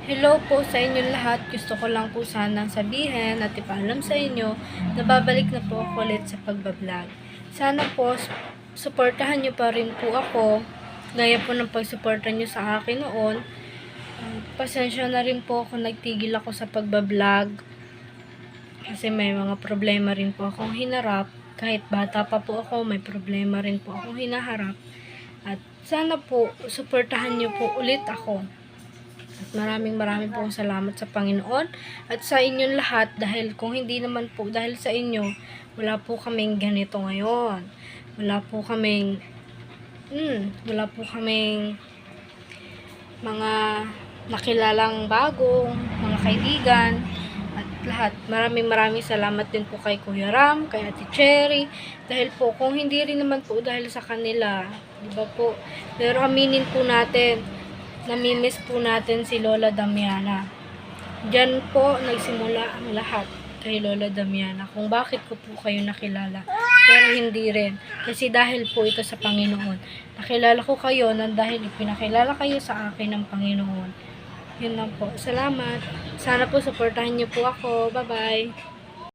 Hello po sa inyong lahat. Gusto ko lang po sanang sabihin at ipaalam sa inyo na babalik na po ako ulit sa pagbablog. Sana po, suportahan nyo pa rin po ako. Gaya po ng pagsuporta nyo sa akin noon. Pasensya na rin po ako, nagtigil ako sa pagbablog. Kasi may mga problema rin po akong hinarap. Kahit bata pa po ako, may problema rin po akong hinaharap. At sana po, suportahan nyo po ulit ako. At maraming pong salamat sa Panginoon at sa inyong lahat, dahil kung hindi naman po dahil sa inyo, wala po kaming ganito ngayon. Wala po kaming mga nakilalang bagong mga kaibigan at lahat. Maraming salamat din po kay Kuya Ram, kay Ate Cherry, dahil po kung hindi rin naman po dahil sa kanila, di ba po? Pero aminin po natin, namimiss po natin si Lola Damiana. Diyan po nagsimula ang lahat kay Lola Damiana, kung bakit ko po kayo nakilala. Pero hindi rin, kasi dahil po ito sa Panginoon. Nakilala ko kayo nang dahil ipinakilala kayo sa akin ng Panginoon. Yun lang po. Salamat. Sana po supportahan niyo po ako. Bye-bye.